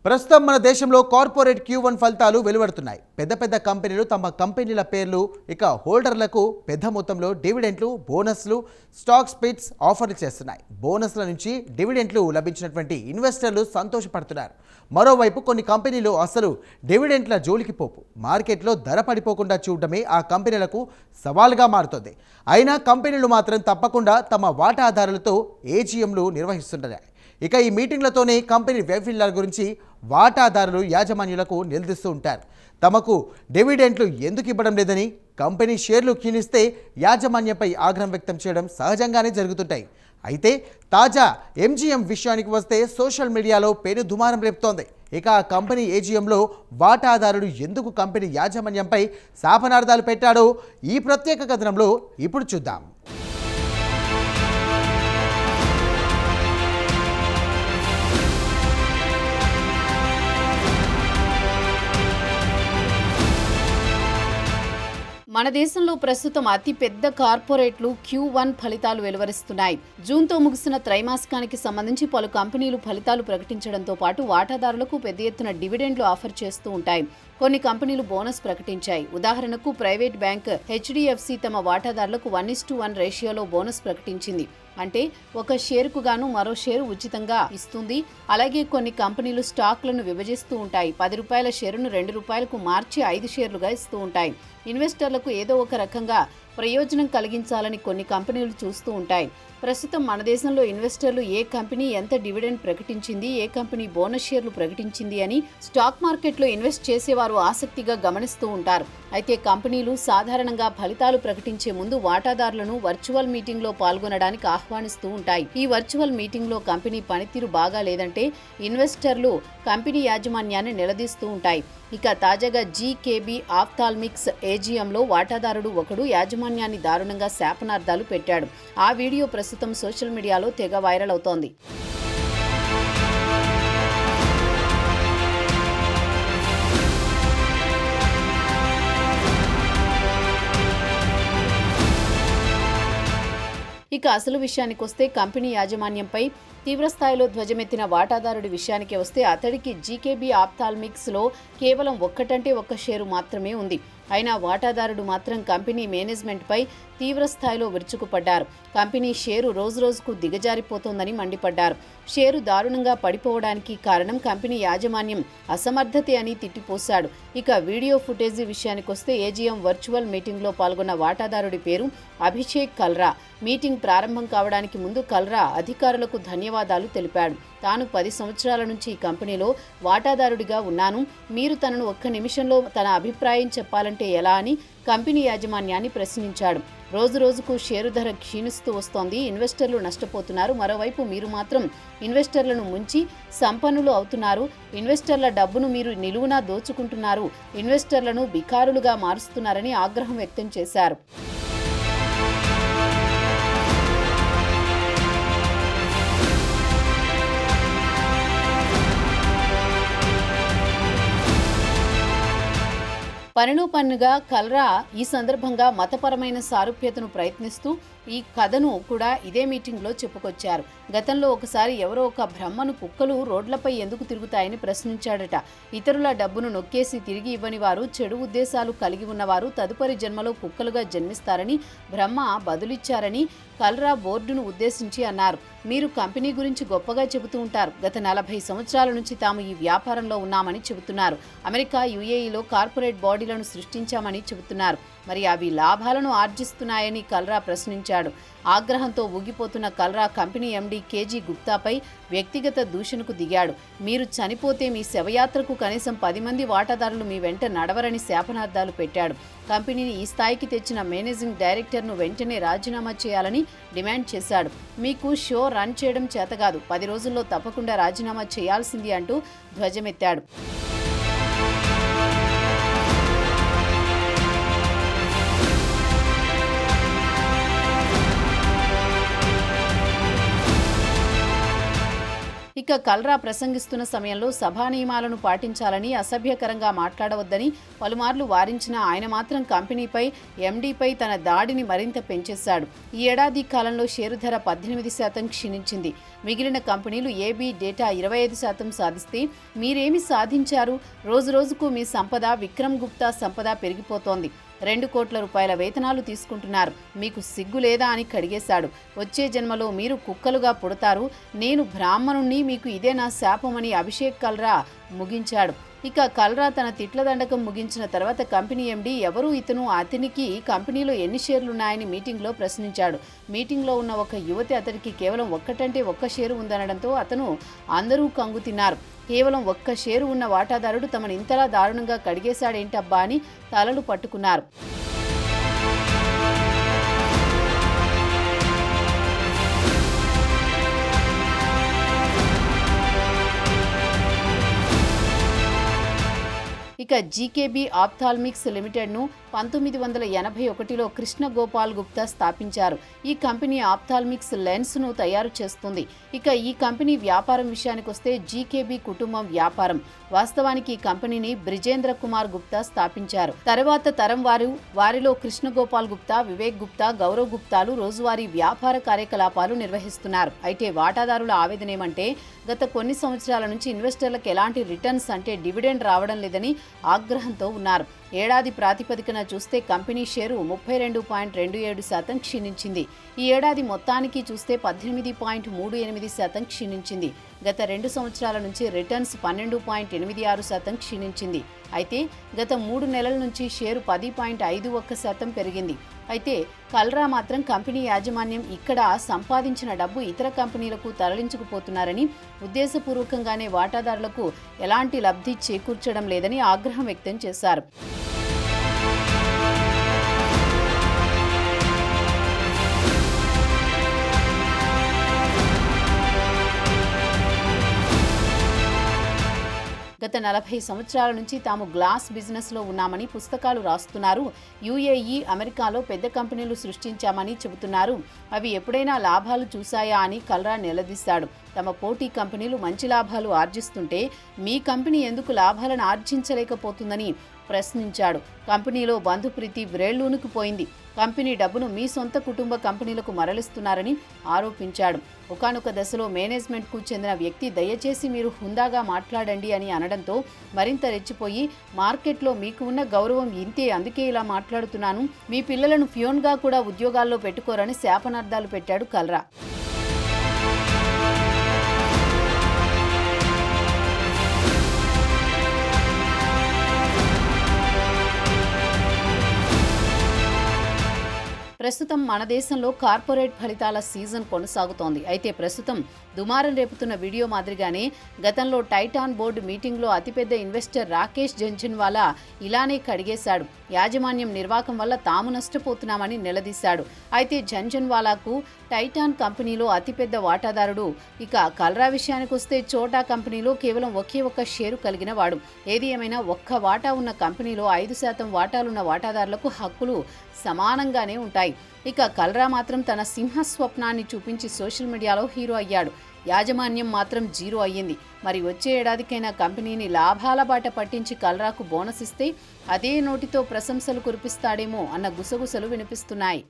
ప్రస్తుతం మన దేశంలో కార్పొరేట్ Q1 ఫలితాలు వెలువడుతున్నాయి. పెద్ద కంపెనీలు తమ కంపెనీల పేర్లు ఇక హోల్డర్లకు పెద్ద మొత్తంలో డివిడెండ్లు, బోనస్లు, స్టాక్ స్ప్లిట్స్ ఆఫర్లు చేస్తున్నాయి. బోనస్ల నుంచి డివిడెండ్లు లభించినటువంటి ఇన్వెస్టర్లు సంతోషపడుతున్నారు. మరోవైపు కొన్ని కంపెనీలు అసలు డివిడెండ్ల జోలికి పోపు. మార్కెట్లో ధర పడిపోకుండా చూడడమే ఆ కంపెనీలకు సవాల్గా మారుతోంది. అయినా కంపెనీలు మాత్రం తప్పకుండా తమ వాటాదారులతో ఏజీఎంలు నిర్వహిస్తున్నాయి. ఇక ఈ మీటింగ్లతోనే కంపెనీ వైఫల్యాల గురించి వాటాదారులు యాజమాన్యులకు నిలదీస్తూ ఉంటారు. తమకు డివిడెండ్లు ఎందుకు ఇవ్వడం లేదని, కంపెనీ షేర్లు క్షీణిస్తే యాజమాన్యంపై ఆగ్రహం వ్యక్తం చేయడం సహజంగానే జరుగుతుంటాయి. అయితే తాజా ఎంజీఎం విషయానికి వస్తే సోషల్ మీడియాలో పెను దుమారం రేపుతోంది. ఇక ఆ కంపెనీ ఏజీఎంలో వాటాదారుడు ఎందుకు కంపెనీ యాజమాన్యంపై శాపనార్థాలు పెట్టాడో ఈ ప్రత్యేక కథనంలో ఇప్పుడు చూద్దాం. మన దేశంలో ప్రస్తుతం అతి పెద్ద కార్పొరేట్లు Q1 ఫలితాలు వెలువరిస్తున్నాయి. జూన్తో ముగిసిన త్రైమాసికానికి సంబంధించి పలు కంపెనీలు ఫలితాలు ప్రకటించడంతో పాటు వాటాదారులకు పెద్ద ఎత్తున డివిడెండ్లు ఆఫర్ చేస్తూ ఉంటాయి. కొన్ని కంపెనీలు బోనస్ ప్రకటించాయి. ఉదాహరణకు ప్రైవేట్ బ్యాంక్ HDFC తమ వాటాదారులకు 1:1 రేషియోలో బోనస్ ప్రకటించింది. అంటే ఒక షేరుకు గాను మరో షేరు ఉచితంగా ఇస్తుంది. అలాగే కొన్ని కంపెనీలు స్టాక్లను విభజిస్తూ ఉంటాయి. 10 రూపాయల షేరును 2 రూపాయలకు మార్చి 5 షేర్లుగా ఇస్తూ ఉంటాయి. ఇన్వెస్టర్లకు ఏదో ఒక రకంగా ప్రయోజనం కలిగించాలని కొన్ని కంపెనీలు చూస్తూ ఉంటాయి. ప్రస్తుతం మన దేశంలో ఇన్వెస్టర్లు ఏ కంపెనీ ఎంత డివిడెండ్ ప్రకటించింది, ఏ కంపెనీ బోనస్ షేర్లు ప్రకటించింది అని స్టాక్ మార్కెట్లో ఇన్వెస్ట్ చేసేవారు ఆసక్తిగా గమనిస్తూ ఉంటారు. అయితే కంపెనీలు సాధారణంగా ఫలితాలు ప్రకటించే ముందు వాటాదారులను వర్చువల్ మీటింగ్లో పాల్గొనడానికి ఆహ్వానిస్తూ ఉంటాయి. ఈ వర్చువల్ మీటింగ్లో కంపెనీ పనితీరు బాగా లేదంటే ఇన్వెస్టర్లు కంపెనీ యాజమాన్యాన్ని నిలదీస్తూ ఉంటాయి. ఇక తాజాగా జీకేబీ ఆప్థాల్మిక్స్ ఏజీఎంలో వాటాదారుడు ఒకడు యాజమాన్యాన్ని దారుణంగా శాపనార్థాలు పెట్టాడు. ఆ వీడియో ప్రస్తుతం సోషల్ మీడియాలో తెగ వైరల్ అవుతోంది. ఇక అసలు విషయానికి వస్తే కంపెనీ యాజమాన్యంపై తీవ్రస్థాయిలో ధ్వజమెత్తిన వాటాదారుడి విషయానికి వస్తే అతడికి జీకేబీ ఆప్థాల్మిక్స్లో కేవలం ఒక్క షేరు మాత్రమే ఉంది. అయినా వాటాదారుడు మాత్రం కంపెనీ మేనేజ్మెంట్పై తీవ్రస్థాయిలో విరుచుకుపడ్డారు. కంపెనీ షేరు రోజురోజుకు దిగజారిపోతోందని మండిపడ్డారు. షేరు దారుణంగా పడిపోవడానికి కారణం కంపెనీ యాజమాన్యం అసమర్థతే అని తిట్టిపోశాడు. ఇక వీడియో ఫుటేజీ విషయానికొస్తే ఏజీఎం వర్చువల్ మీటింగ్లో పాల్గొన్న వాటాదారుడి పేరు అభిషేక్ కల్రా. మీటింగ్ ప్రారంభం కావడానికి ముందు కల్రా అధికారులకు ధన్యవాదాలు తెలిపాడు. తాను 10 సంవత్సరాల నుంచి ఈ కంపెనీలో వాటాదారుడిగా ఉన్నాను. మీరు తనను ఒక్క నిమిషంలో తన అభిప్రాయం చెప్పాలంటే ఎలా అని కంపెనీ యాజమాన్యాన్ని ప్రశ్నించాడు. రోజురోజుకు షేరు ధర క్షీణిస్తూ వస్తోంది. ఇన్వెస్టర్లు నష్టపోతున్నారు. మరోవైపు మీరు మాత్రం ఇన్వెస్టర్లను ముంచి సంపన్నులు అవుతున్నారు. ఇన్వెస్టర్ల డబ్బును మీరు నిలువునా దోచుకుంటున్నారు. ఇన్వెస్టర్లను బికారులుగా మారుస్తున్నారని ఆగ్రహం వ్యక్తం చేశారు. పన్నుగా కల్రా ఈ సందర్భంగా మతపరమైన సారూప్యతను ప్రయత్నిస్తూ ఈ కథను కూడా ఇదే మీటింగ్లో చెప్పుకొచ్చారు. గతంలో ఒకసారి ఎవరో ఒక బ్రహ్మను కుక్కలు రోడ్లపై ఎందుకు తిరుగుతాయని ప్రశ్నించాడట. ఇతరుల డబ్బును నొక్కేసి తిరిగి ఇవ్వని వారు, చెడు ఉద్దేశాలు కలిగి ఉన్నవారు తదుపరి జన్మలో కుక్కలుగా జన్మిస్తారని బ్రహ్మ బదులిచ్చారని కల్రా బోర్డును ఉద్దేశించి అన్నారు. మీరు కంపెనీ గురించి గొప్పగా చెబుతూ ఉంటారు. గత 40 సంవత్సరాల నుంచి తాము ఈ వ్యాపారంలో ఉన్నామని చెబుతున్నారు. అమెరికా, UAEలో కార్పొరేట్ బాడీలను సృష్టించామని చెబుతున్నారు. మరి అవి లాభాలను ఆర్జిస్తున్నాయని కల్రా ప్రశ్నించాడు. ఆగ్రహంతో ఊగిపోతున్న కల్రా కంపెనీ ఎండీ కేజీ గుప్తాపై వ్యక్తిగత దూషణకు దిగాడు. మీరు చనిపోతే మీ శవయాత్రకు కనీసం 10 మంది వాటాదారులు మీ వెంట నడవరని శాపనార్థాలు పెట్టాడు. కంపెనీని ఈ స్థాయికి తెచ్చిన మేనేజింగ్ డైరెక్టర్ను వెంటనే రాజీనామా చేయాలని డిమాండ్ చేశాడు. మీకు షో రన్ చేయడం చేతకాదు, 10 రోజుల్లో తప్పకుండా రాజీనామా చేయాల్సింది అంటూ ధ్వజమెత్తాడు. ఇక కల్రా ప్రసంగిస్తున్న సమయంలో సభా నియమాలను పాటించాలని, అసభ్యకరంగా మాట్లాడవద్దని పలుమార్లు వారించిన ఆయన మాత్రం కంపెనీపై, ఎండీపై తన దాడిని మరింత పెంచేశాడు. ఈ ఏడాది కాలంలో షేరు ధర 18% క్షీణించింది. మిగిలిన కంపెనీలు ఏబీ డేటా 25% సాధిస్తే మీరేమి సాధించారు? రోజురోజుకు మీ సంపద, విక్రమ్ గుప్తా సంపద పెరిగిపోతోంది. 2 కోట్ల రూపాయల వేతనాలు తీసుకుంటున్నారు. మీకు సిగ్గు లేదా అని కడిగేశాడు. వచ్చే జన్మలో మీరు కుక్కలుగా పుడతారు. నేను బ్రాహ్మణుణ్ణి, మీకు ఇదే నా శాపమని అభిషేక్ కల్రా ముగించాడు. ఇక కల్రా తన తిట్ల దండకం ముగించిన తర్వాత కంపెనీ ఎండీ ఎవరు ఇతను, అతనికి కంపెనీలో ఎన్ని షేర్లున్నాయని మీటింగ్లో ప్రశ్నించాడు. మీటింగ్లో ఉన్న ఒక యువతి అతనికి కేవలం ఒక్కటంటే ఒక్క షేరు ఉందనడంతో అతను అందరూ కంగు తిన్నారు. కేవలం ఒక్క షేరు ఉన్న వాటాదారుడు తమను ఇంతలా దారుణంగా కడిగేశాడేంటబ్బా అని తలలు పట్టుకున్నారు. ఇక జీకేబీ ఆప్థాల్మిక్స్ లిమిటెడ్ను 1981లో కృష్ణ గోపాల్ గుప్తా స్థాపించారు. ఈ కంపెనీ ఆప్థాల్మిక్స్ లెన్స్ను తయారు చేస్తుంది. ఇక ఈ కంపెనీ వ్యాపారం విషయానికొస్తే జీకేబీ కుటుంబం వ్యాపారం. వాస్తవానికి ఈ కంపెనీని బ్రిజేంద్ర కుమార్ గుప్తా స్థాపించారు. తర్వాత తరం వారిలో కృష్ణ గోపాల్ గుప్తా, వివేక్ గుప్తా, గౌరవ్ గుప్తాలు రోజువారీ వ్యాపార కార్యకలాపాలు నిర్వహిస్తున్నారు. అయితే వాటాదారుల ఆవేదనేమంటే గత కొన్ని సంవత్సరాల నుంచి ఇన్వెస్టర్లకు ఎలాంటి రిటర్న్స్ అంటే డివిడెండ్ రావడం లేదని ఆగ్రహంతో ఉన్నారు. ఏడాది ప్రాతిపదికన చూస్తే కంపెనీ షేరు 32.27% క్షీణించింది. ఈ ఏడాది మొత్తానికి చూస్తే 18.38% క్షీణించింది. గత 2 సంవత్సరాల నుంచి రిటర్న్స్ 12.86% క్షీణించింది. అయితే గత 3 నెలల నుంచి షేరు 10.51% పెరిగింది. అయితే కల్రా మాత్రం కంపెనీ యాజమాన్యం ఇక్కడ సంపాదించిన డబ్బు ఇతర కంపెనీలకు తరలించుకుపోతున్నారని, ఉద్దేశపూర్వకంగానే వాటాదారులకు ఎలాంటి లబ్ధి చేకూర్చడం లేదని ఆగ్రహం వ్యక్తం చేశారు. గత 40 సంవత్సరాల నుంచి తాము గ్లాస్ బిజినెస్లో ఉన్నామని పుస్తకాలు రాస్తున్నారు. యుఏఈ, అమెరికాలో పెద్ద కంపెనీలు సృష్టించామని చెబుతున్నారు. అవి ఎప్పుడైనా లాభాలు చూశాయా అని కల్రా నిలదీశాడు. తమ పోటీ కంపెనీలు మంచి లాభాలు ఆర్జిస్తుంటే మీ కంపెనీ ఎందుకు లాభాలను ఆర్జించలేకపోతుందని ప్రశ్నించాడు. కంపెనీలో బంధుప్రీతి వ్రేళ్లూనుకుపోయింది. కంపెనీ డబ్బును మీ సొంత కుటుంబ కంపెనీలకు మరలిస్తున్నారని ఆరోపించాడు. ఒకానొక దశలో మేనేజ్మెంట్కు చెందిన వ్యక్తి దయచేసి మీరు హుందాగా మాట్లాడండి అని అనడంతో మరింత రెచ్చిపోయి మార్కెట్లో మీకు ఉన్న గౌరవం ఇంతే, అందుకే ఇలా మాట్లాడుతున్నాను, మీ పిల్లలను ఫ్యూన్గా కూడా ఉద్యోగాల్లో పెట్టుకోరని శాపనార్థాలు పెట్టాడు కల్రా. ప్రస్తుతం మన దేశంలో కార్పొరేట్ ఫలితాల సీజన్ కొనసాగుతోంది. అయితే ప్రస్తుతం దుమారం రేపుతున్న వీడియో మాదిరిగానే గతంలో టైటాన్ బోర్డు మీటింగ్లో అతిపెద్ద ఇన్వెస్టర్ రాకేష్ జంఝన్వాలా ఇలానే కడిగేశాడు. యాజమాన్యం నిర్వాకం వల్ల తాము నష్టపోతున్నామని నిలదీశాడు. అయితే జంఝన్వాలాకు టైటాన్ కంపెనీలో అతిపెద్ద వాటాదారుడు. ఇక కల్రా విషయానికి వస్తే చోటా కంపెనీలో కేవలం ఒకే ఒక్క షేరు కలిగిన వాడు. ఏది ఏమైనా ఒక్క వాటా ఉన్న కంపెనీలో 5% వాటాలున్న వాటాదారులకు హక్కులు సమానంగానే ఉంటాయి. ఇక కల్రా మాత్రం తన సింహ స్వప్నాన్ని చూపించి సోషల్ మీడియాలో హీరో అయ్యాడు. యాజమాన్యం మాత్రం జీరో అయ్యింది. మరి వచ్చే ఏడాదికైనా కంపెనీని లాభాల బాట పట్టించి కల్రాకు బోనస్ ఇస్తే అదే నోటితో ప్రశంసలు కురిపిస్తాడేమో అన్న గుసగుసలు వినిపిస్తున్నాయి.